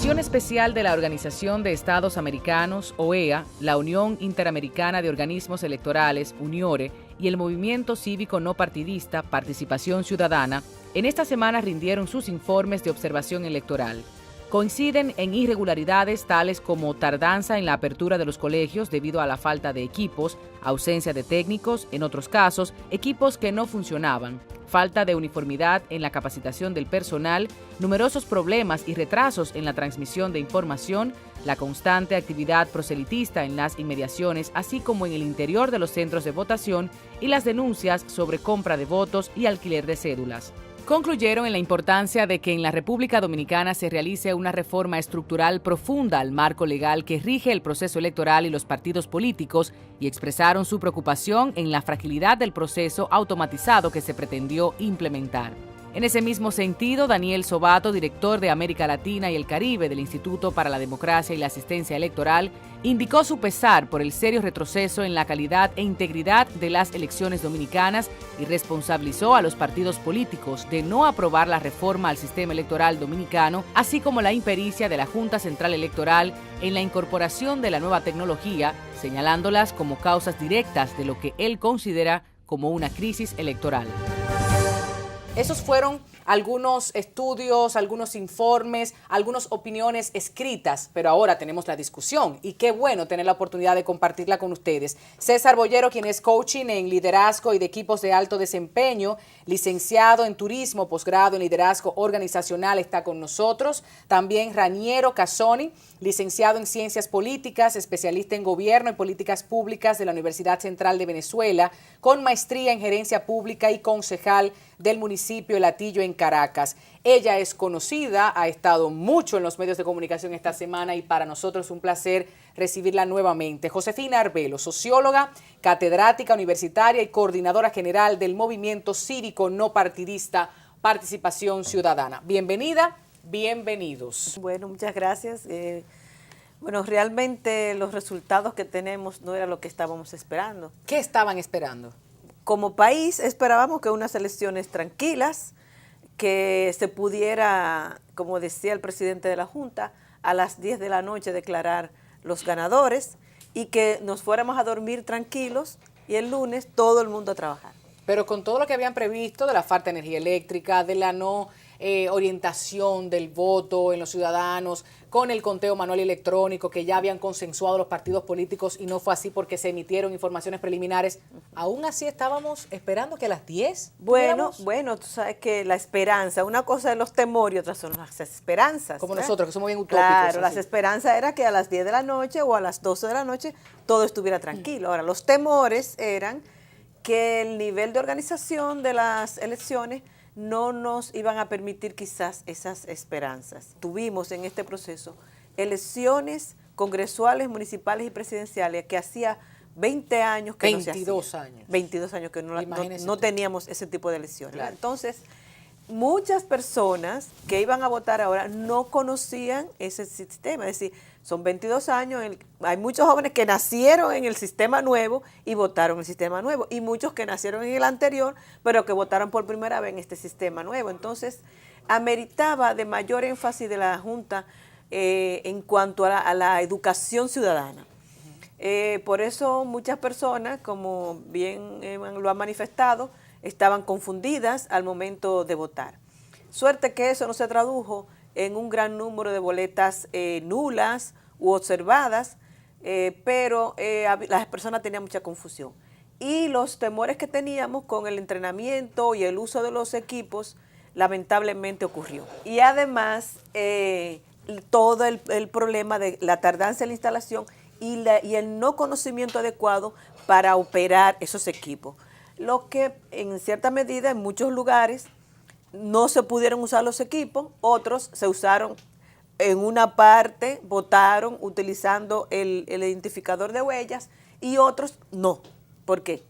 Comisión Especial de la Organización de Estados Americanos, OEA, la Unión Interamericana de Organismos Electorales, UNIORE, y el Movimiento Cívico No Partidista, Participación Ciudadana, en esta semana rindieron sus informes de observación electoral. Coinciden en irregularidades tales como tardanza en la apertura de los colegios debido a la falta de equipos, ausencia de técnicos, en otros casos, equipos que no funcionaban, falta de uniformidad en la capacitación del personal, numerosos problemas y retrasos en la transmisión de información, la constante actividad proselitista en las inmediaciones, así como en el interior de los centros de votación y las denuncias sobre compra de votos y alquiler de cédulas. Concluyeron en la importancia de que en la República Dominicana se realice una reforma estructural profunda al marco legal que rige el proceso electoral y los partidos políticos y expresaron su preocupación en la fragilidad del proceso automatizado que se pretendió implementar. En ese mismo sentido, Daniel Sobato, director de América Latina y el Caribe del Instituto para la Democracia y la Asistencia Electoral, indicó su pesar por el serio retroceso en la calidad e integridad de las elecciones dominicanas y responsabilizó a los partidos políticos de no aprobar la reforma al sistema electoral dominicano, así como la impericia de la Junta Central Electoral en la incorporación de la nueva tecnología, señalándolas como causas directas de lo que él considera como una crisis electoral. Esos fueron algunos estudios, algunos informes, algunas opiniones escritas, pero ahora tenemos la discusión y qué bueno tener la oportunidad de compartirla con ustedes. César Boyero, quien es coaching en liderazgo y de equipos de alto desempeño, licenciado en turismo, posgrado en liderazgo organizacional, está con nosotros. También Raniero Casoni, licenciado en ciencias políticas, especialista en gobierno y políticas públicas de la Universidad Central de Venezuela, con maestría en gerencia pública y concejal del municipio de Latillo en Caracas. Ella es conocida, ha estado mucho en los medios de comunicación esta semana y para nosotros es un placer recibirla nuevamente. Josefina Arbelo, socióloga, catedrática universitaria y coordinadora general del Movimiento Cívico No Partidista Participación Ciudadana. Bienvenida, bienvenidos. Bueno, muchas gracias. Realmente los resultados que tenemos no era lo que estábamos esperando. ¿Qué estaban esperando? Como país esperábamos que unas elecciones tranquilas, que se pudiera, como decía el presidente de la Junta, a las 10 de la noche declarar los ganadores y que nos fuéramos a dormir tranquilos y el lunes todo el mundo a trabajar. Pero con todo lo que habían previsto de la falta de energía eléctrica, de la no orientación del voto en los ciudadanos, con el conteo manual electrónico que ya habían consensuado los partidos políticos y no fue así porque se emitieron informaciones preliminares, aún así estábamos esperando que a las 10 Bueno, tú sabes que la esperanza, una cosa es los temores y otras son las esperanzas. Como nosotros, que somos bien utópicos. Claro, las esperanzas era que a las 10 de la noche o a las 12 de la noche todo estuviera tranquilo. Ahora, los temores eran que el nivel de organización de las elecciones no nos iban a permitir quizás esas esperanzas. Tuvimos en este proceso elecciones congresuales, municipales y presidenciales que hacía 20 años que 22 años. 22 años que no teníamos ese tipo de elecciones. Claro. Entonces, muchas personas que iban a votar ahora no conocían ese sistema, es decir, son 22 años, hay muchos jóvenes que nacieron en el sistema nuevo y votaron en el sistema nuevo, y muchos que nacieron en el anterior, pero que votaron por primera vez en este sistema nuevo. Entonces, ameritaba de mayor énfasis de la Junta en cuanto a la educación ciudadana. Por eso muchas personas, como bien lo han manifestado, estaban confundidas al momento de votar. Suerte que eso no se tradujo en un gran número de boletas nulas u observadas, pero las personas tenían mucha confusión. Y los temores que teníamos con el entrenamiento y el uso de los equipos, lamentablemente ocurrió. Y además, todo el problema de la tardanza en la instalación y el no conocimiento adecuado para operar esos equipos. Lo que en cierta medida en muchos lugares no se pudieron usar los equipos, otros se usaron en una parte, votaron utilizando el identificador de huellas y otros no. ¿Por qué?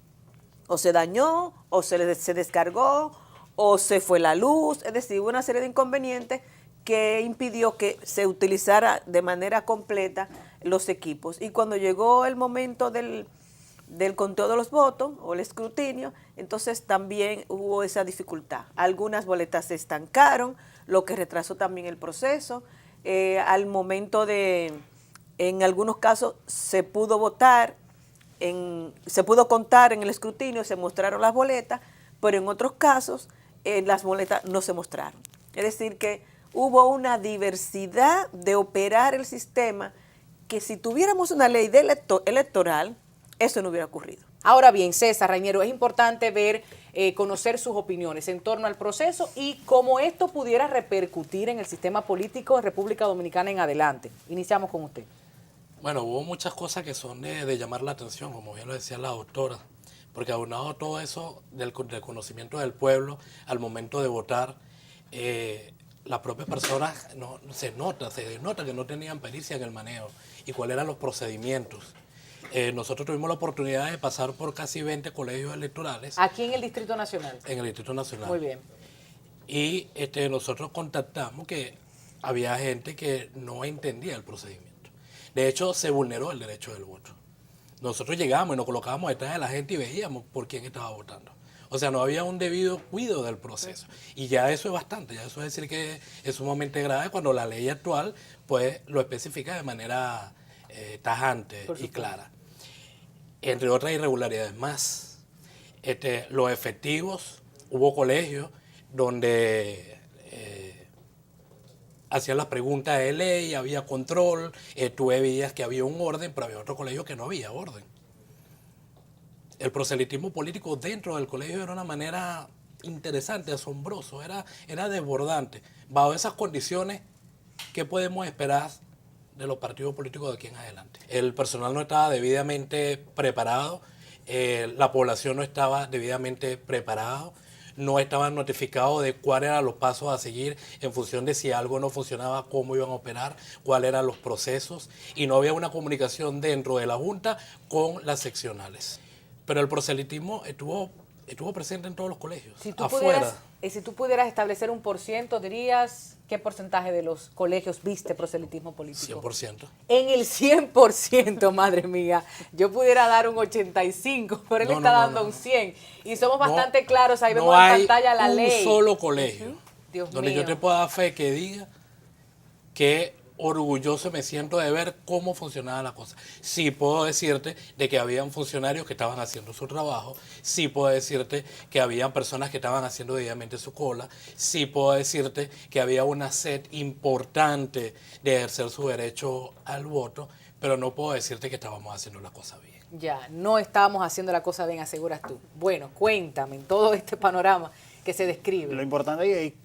O se dañó, o se descargó, o se fue la luz, es decir, hubo una serie de inconvenientes que impidió que se utilizara de manera completa los equipos. Y cuando llegó el momento del conteo de los votos o el escrutinio, entonces también hubo esa dificultad. Algunas boletas se estancaron, lo que retrasó también el proceso. al momento en algunos casos se pudo votar, se pudo contar en el escrutinio, se mostraron las boletas, pero en otros casos las boletas no se mostraron. Es decir, que hubo una diversidad de operar el sistema que si tuviéramos una ley electoral, eso no hubiera ocurrido. Ahora bien, César Reñero, es importante ver, conocer sus opiniones en torno al proceso y cómo esto pudiera repercutir en el sistema político de República Dominicana en adelante. Iniciamos con usted. Bueno, hubo muchas cosas que son de llamar la atención, como bien lo decía la doctora, porque aunado todo eso del conocimiento del pueblo al momento de votar, las propias personas se denota que no tenían pericia en el manejo y cuáles eran los procedimientos. Nosotros tuvimos la oportunidad de pasar por casi 20 colegios electorales. ¿Aquí en el Distrito Nacional? En el Distrito Nacional. Muy bien. Y nosotros contactamos que había gente que no entendía el procedimiento. De hecho, se vulneró el derecho del voto. Nosotros llegamos y nos colocábamos detrás de la gente y veíamos por quién estaba votando. O sea, no había un debido cuidado del proceso. Y ya eso es bastante, ya eso es decir que es sumamente grave cuando la ley actual pues lo especifica de manera tajante y clara. Entre otras irregularidades más, los efectivos, hubo colegios donde hacían las preguntas de ley, había control, tú veías que había un orden, pero había otro colegio que no había orden. El proselitismo político dentro del colegio era una manera interesante, asombroso, era desbordante. Bajo esas condiciones, ¿qué podemos esperar de los partidos políticos de aquí en adelante? El personal no estaba debidamente preparado, la población no estaba debidamente preparado, no estaban notificados de cuáles eran los pasos a seguir en función de si algo no funcionaba, cómo iban a operar, cuáles eran los procesos, y no había una comunicación dentro de la Junta con las seccionales. Pero el proselitismo estuvo presente en todos los colegios, Si tú afuera. si tú pudieras establecer un %, dirías, ¿qué porcentaje de los colegios viste proselitismo político? 100%. En el 100%, madre mía. Yo pudiera dar un 85%, pero él está dando un 100%. Y somos bastante claros, ahí vemos en pantalla la ley. No hay un solo colegio Dios donde mío. yo te pueda dar fe que diga que orgulloso me siento de ver cómo funcionaba la cosa. Sí puedo decirte de que habían funcionarios que estaban haciendo su trabajo, sí puedo decirte que habían personas que estaban haciendo debidamente su cola, sí puedo decirte que había una sed importante de ejercer su derecho al voto, pero no puedo decirte que estábamos haciendo la cosa bien. Ya, no estábamos haciendo la cosa bien, aseguras tú. Bueno, cuéntame, en todo este panorama que se describe. Lo importante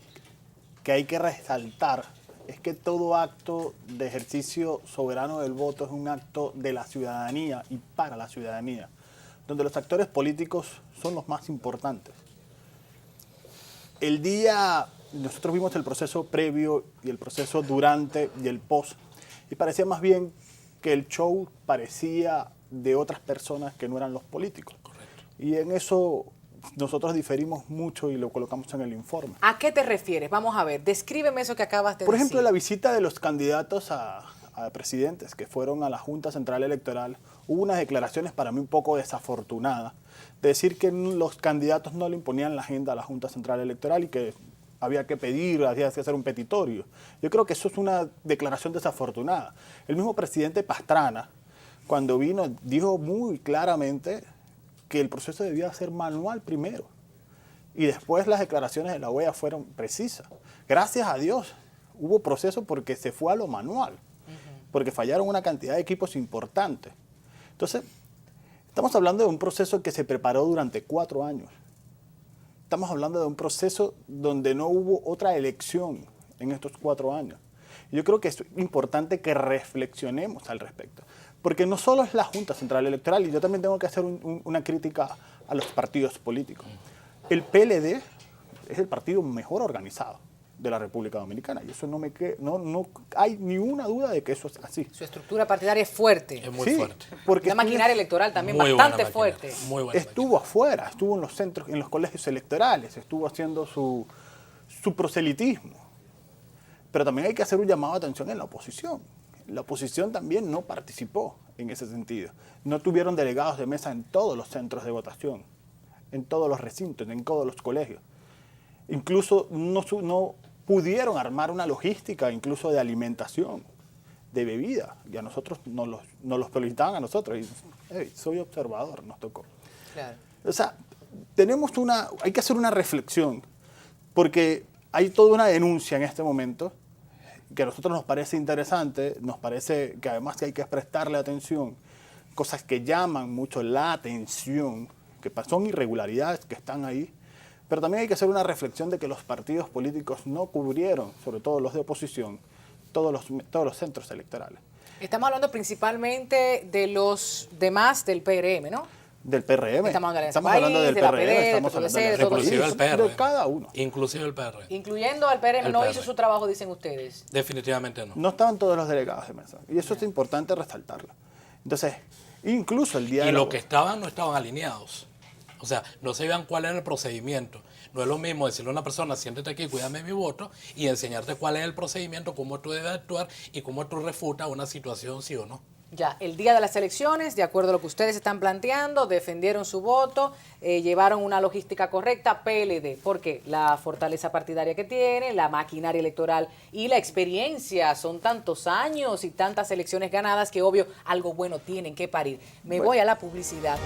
que hay que resaltar es que todo acto de ejercicio soberano del voto es un acto de la ciudadanía y para la ciudadanía, donde los actores políticos son los más importantes. Nosotros vimos el proceso previo y el proceso durante y el post, y parecía más bien que el show parecía de otras personas que no eran los políticos. Correcto. Y en eso nosotros diferimos mucho y lo colocamos en el informe. ¿A qué te refieres? Vamos a ver, descríbeme eso que acabas de decir. Por ejemplo, la visita de los candidatos a presidentes que fueron a la Junta Central Electoral, hubo unas declaraciones para mí un poco desafortunadas, de decir que los candidatos no le imponían la agenda a la Junta Central Electoral y que había que pedir, había que hacer un petitorio. Yo creo que eso es una declaración desafortunada. El mismo presidente Pastrana, cuando vino, dijo muy claramente que el proceso debía ser manual primero. Y después las declaraciones de la OEA fueron precisas. Gracias a Dios hubo proceso porque se fue a lo manual, porque fallaron una cantidad de equipos importantes. Entonces, estamos hablando de un proceso que se preparó durante 4 años. Estamos hablando de un proceso donde no hubo otra elección en estos 4 años. Yo creo que es importante que reflexionemos al respecto. Porque no solo es la Junta Central Electoral, y yo también tengo que hacer una crítica a los partidos políticos. El PLD es el partido mejor organizado de la República Dominicana, y eso no hay ni una duda de que eso es así. Su estructura partidaria es fuerte. Es muy fuerte. Porque la maquinaria electoral también muy bastante buena fuerte. Muy buena estuvo afuera, estuvo en los centros, en los colegios electorales, estuvo haciendo su proselitismo. Pero también hay que hacer un llamado de atención en la oposición. La oposición también no participó en ese sentido. No tuvieron delegados de mesa en todos los centros de votación, en todos los recintos, en todos los colegios. Incluso no pudieron armar una logística incluso de alimentación, de bebida, y a nosotros nos los solicitaban a nosotros, y hey, soy observador, nos tocó. Claro. O sea, hay que hacer una reflexión, porque hay toda una denuncia en este momento que a nosotros nos parece interesante, nos parece que además que hay que prestarle atención, cosas que llaman mucho la atención, que son irregularidades que están ahí, pero también hay que hacer una reflexión de que los partidos políticos no cubrieron, sobre todo los de oposición, todos los centros electorales. Estamos hablando principalmente de los demás del PRM, ¿no? Del PRM. Estamos hablando del PRM, estamos hablando inclusive el PRM. De cada uno. Inclusive el PRM. Incluyendo al PRM, no hizo su trabajo, dicen ustedes. Definitivamente no. No estaban todos los delegados de mesa. Y eso es importante resaltarlo. Entonces, incluso el día Y los que estaban no estaban alineados. O sea, no sabían cuál era el procedimiento. No es lo mismo decirle a una persona, siéntate aquí, cuídame mi voto, y enseñarte cuál es el procedimiento, cómo tú debes actuar y cómo tú refutas una situación, sí o no. Ya, el día de las elecciones, de acuerdo a lo que ustedes están planteando, defendieron su voto, llevaron una logística correcta, PLD. ¿Por qué? La fortaleza partidaria que tiene, la maquinaria electoral y la experiencia. Son tantos años y tantas elecciones ganadas que, obvio, algo bueno tienen que parir. Me voy a la publicidad.